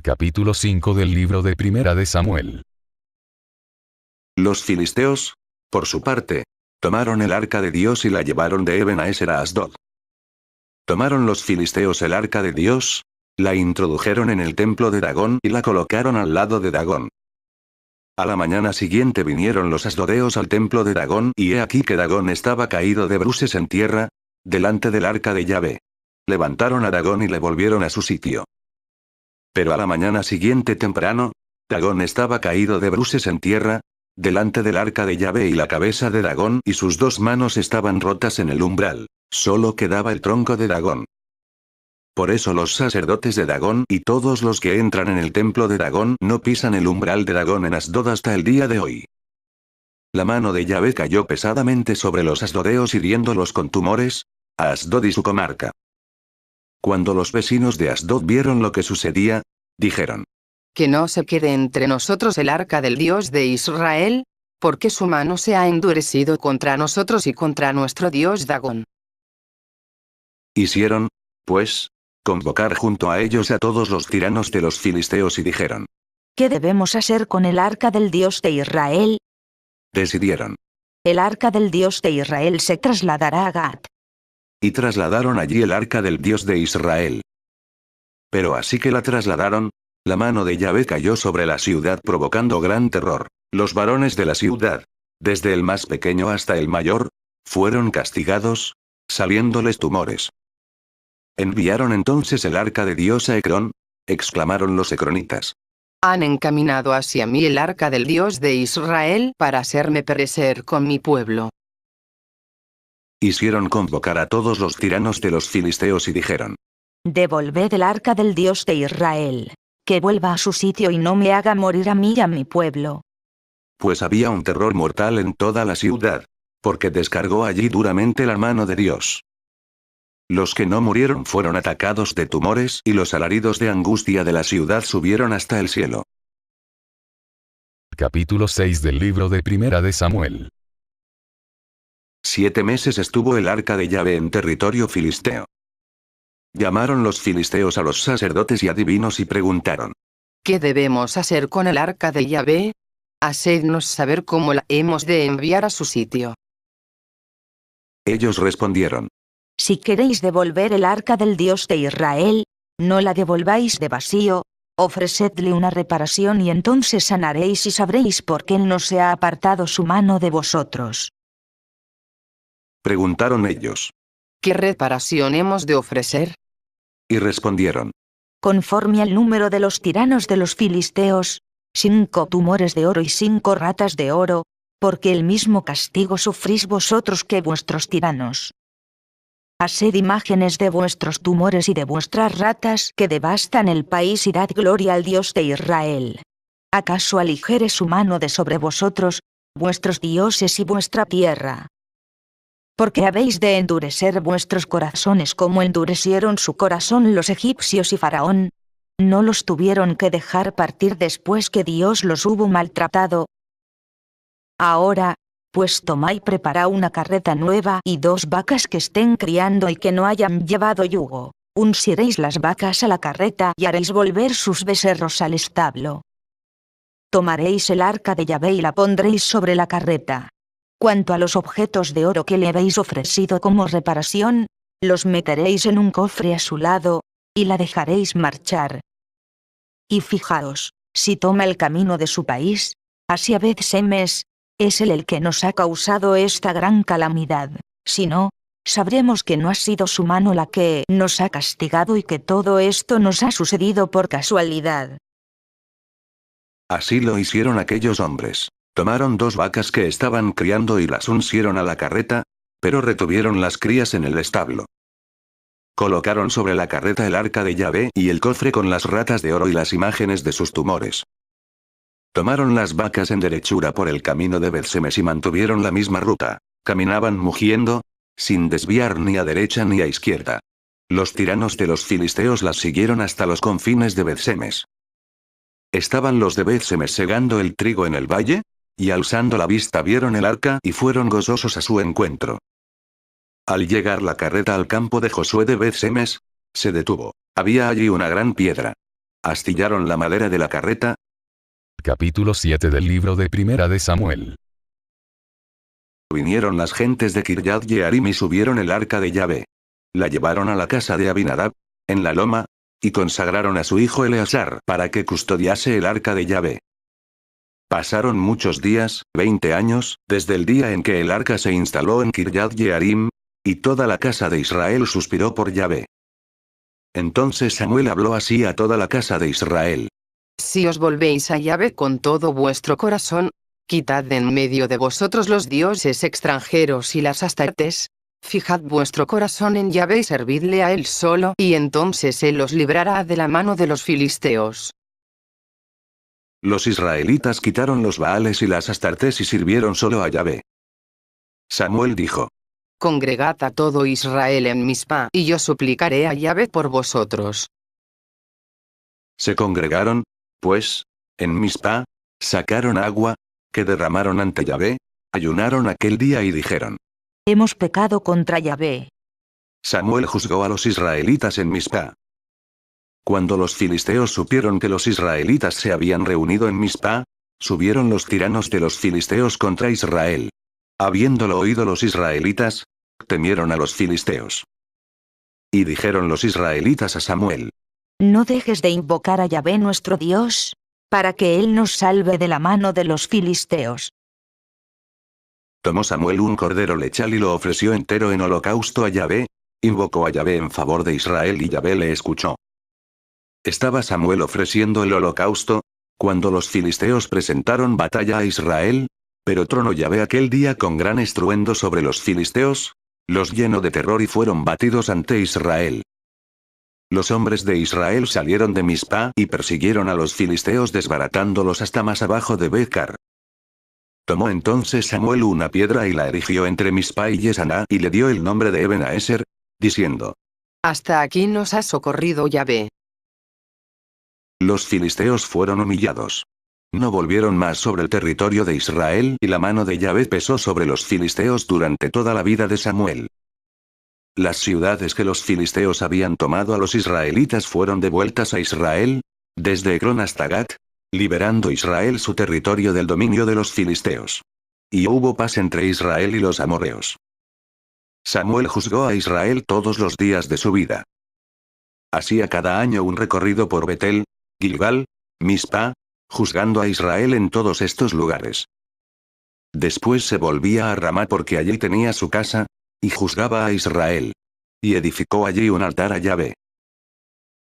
Capítulo 5 del libro de Primera de Samuel. Los filisteos, por su parte, tomaron el arca de Dios y la llevaron de Eben-Ezer a Asdod. Tomaron los filisteos el arca de Dios, la introdujeron en el templo de Dagón y la colocaron al lado de Dagón. A la mañana siguiente vinieron los asdodeos al templo de Dagón y he aquí que Dagón estaba caído de bruces en tierra, delante del arca de Yahvé. Levantaron a Dagón y le volvieron a su sitio. Pero a la mañana siguiente temprano, Dagón estaba caído de bruces en tierra, delante del arca de Yahvé, y la cabeza de Dagón y sus dos manos estaban rotas en el umbral, solo quedaba el tronco de Dagón. Por eso los sacerdotes de Dagón y todos los que entran en el templo de Dagón no pisan el umbral de Dagón en Asdod hasta el día de hoy. La mano de Yahvé cayó pesadamente sobre los asdodeos hiriéndolos con tumores, a Asdod y su comarca. Cuando los vecinos de Asdod vieron lo que sucedía, dijeron: Que no se quede entre nosotros el arca del Dios de Israel, porque su mano se ha endurecido contra nosotros y contra nuestro Dios Dagón. Hicieron, pues, convocar junto a ellos a todos los tiranos de los filisteos y dijeron: ¿Qué debemos hacer con el arca del Dios de Israel? Decidieron. El arca del Dios de Israel se trasladará a Gat. Y trasladaron allí el arca del Dios de Israel. Pero así que la trasladaron, la mano de Yahvé cayó sobre la ciudad provocando gran terror. Los varones de la ciudad, desde el más pequeño hasta el mayor, fueron castigados, saliéndoles tumores. Enviaron entonces el arca de Dios a Ecrón, exclamaron los ecronitas. Han encaminado hacia mí el arca del Dios de Israel para hacerme perecer con mi pueblo. Hicieron convocar a todos los tiranos de los filisteos y dijeron: Devolved el arca del Dios de Israel, que vuelva a su sitio y no me haga morir a mí y a mi pueblo. Pues había un terror mortal en toda la ciudad, porque descargó allí duramente la mano de Dios. Los que no murieron fueron atacados de tumores y los alaridos de angustia de la ciudad subieron hasta el cielo. Capítulo 6 del libro de Primera de Samuel. 7 meses estuvo el arca de Yahvé en territorio filisteo. Llamaron los filisteos a los sacerdotes y adivinos y preguntaron: ¿Qué debemos hacer con el arca de Yahvé? Hacednos saber cómo la hemos de enviar a su sitio. Ellos respondieron: Si queréis devolver el arca del Dios de Israel, no la devolváis de vacío, ofrecedle una reparación y entonces sanaréis y sabréis por qué Él no se ha apartado su mano de vosotros. Preguntaron ellos. ¿Qué reparación hemos de ofrecer? Y respondieron: Conforme al número de los tiranos de los filisteos, 5 tumores de oro y 5 ratas de oro, porque el mismo castigo sufrís vosotros que vuestros tiranos. Haced imágenes de vuestros tumores y de vuestras ratas que devastan el país y dad gloria al Dios de Israel. ¿Acaso aligere su mano de sobre vosotros, vuestros dioses y vuestra tierra? Porque habéis de endurecer vuestros corazones como endurecieron su corazón los egipcios y Faraón. ¿No los tuvieron que dejar partir después que Dios los hubo maltratado? Ahora, pues tomad y preparad una carreta nueva y 2 vacas que estén criando y que no hayan llevado yugo. Unciréis las vacas a la carreta y haréis volver sus becerros al establo. Tomaréis el arca de Yahvé y la pondréis sobre la carreta. Cuanto a los objetos de oro que le habéis ofrecido como reparación, los meteréis en un cofre a su lado, y la dejaréis marchar. Y fijaos, si toma el camino de su país, hacia Bet-Semes, es él el que nos ha causado esta gran calamidad. Si no, sabremos que no ha sido su mano la que nos ha castigado y que todo esto nos ha sucedido por casualidad. Así lo hicieron aquellos hombres. Tomaron 2 vacas que estaban criando y las uncieron a la carreta, pero retuvieron las crías en el establo. Colocaron sobre la carreta el arca de Yahvé y el cofre con las ratas de oro y las imágenes de sus tumores. Tomaron las vacas en derechura por el camino de Bet-Semes y mantuvieron la misma ruta. Caminaban mugiendo, sin desviar ni a derecha ni a izquierda. Los tiranos de los filisteos las siguieron hasta los confines de Bet-Semes. Estaban los de Bet-Semes segando el trigo en el valle, y alzando la vista vieron el arca y fueron gozosos a su encuentro. Al llegar la carreta al campo de Josué de Bet-Semes, se detuvo. Había allí una gran piedra. Astillaron la madera de la carreta. Capítulo 7 del libro de Primera de Samuel. Vinieron las gentes de Kirjat Jearim y subieron el arca de Yahvé. La llevaron a la casa de Abinadab, en la loma, y consagraron a su hijo Eleazar para que custodiase el arca de Yahvé. Pasaron muchos días, 20 años, desde el día en que el arca se instaló en Kirjat Jearim, y toda la casa de Israel suspiró por Yahvé. Entonces Samuel habló así a toda la casa de Israel. Si os volvéis a Yahvé con todo vuestro corazón, quitad de en medio de vosotros los dioses extranjeros y las astartes, fijad vuestro corazón en Yahvé y servidle a él solo, y entonces él os librará de la mano de los filisteos. Los israelitas quitaron los Baales y las astartes y sirvieron solo a Yahvé. Samuel dijo: Congregad a todo Israel en Mizpa, y yo suplicaré a Yahvé por vosotros. Se congregaron, pues, en Mizpa, sacaron agua, que derramaron ante Yahvé, ayunaron aquel día y dijeron: Hemos pecado contra Yahvé. Samuel juzgó a los israelitas en Mizpa. Cuando los filisteos supieron que los israelitas se habían reunido en Mizpa, subieron los tiranos de los filisteos contra Israel. Habiéndolo oído los israelitas, temieron a los filisteos. Y dijeron los israelitas a Samuel: No dejes de invocar a Yahvé nuestro Dios, para que él nos salve de la mano de los filisteos. Tomó Samuel un cordero lechal y lo ofreció entero en holocausto a Yahvé, invocó a Yahvé en favor de Israel y Yahvé le escuchó. Estaba Samuel ofreciendo el holocausto, cuando los filisteos presentaron batalla a Israel, pero tronó Yahvé aquel día con gran estruendo sobre los filisteos, los llenó de terror y fueron batidos ante Israel. Los hombres de Israel salieron de Mizpa y persiguieron a los filisteos desbaratándolos hasta más abajo de Becar. Tomó entonces Samuel una piedra y la erigió entre Mizpa y Yesaná y le dio el nombre de Eben-Aeser, diciendo: Hasta aquí nos ha socorrido Yahvé. Los filisteos fueron humillados. No volvieron más sobre el territorio de Israel y la mano de Yahvé pesó sobre los filisteos durante toda la vida de Samuel. Las ciudades que los filisteos habían tomado a los israelitas fueron devueltas a Israel, desde Ecrón hasta Gat, liberando Israel su territorio del dominio de los filisteos. Y hubo paz entre Israel y los amorreos. Samuel juzgó a Israel todos los días de su vida. Hacía cada año un recorrido por Betel, Gilgal, Mizpa, juzgando a Israel en todos estos lugares. Después se volvía a Ramá porque allí tenía su casa, y juzgaba a Israel. Y edificó allí un altar a Yahvé.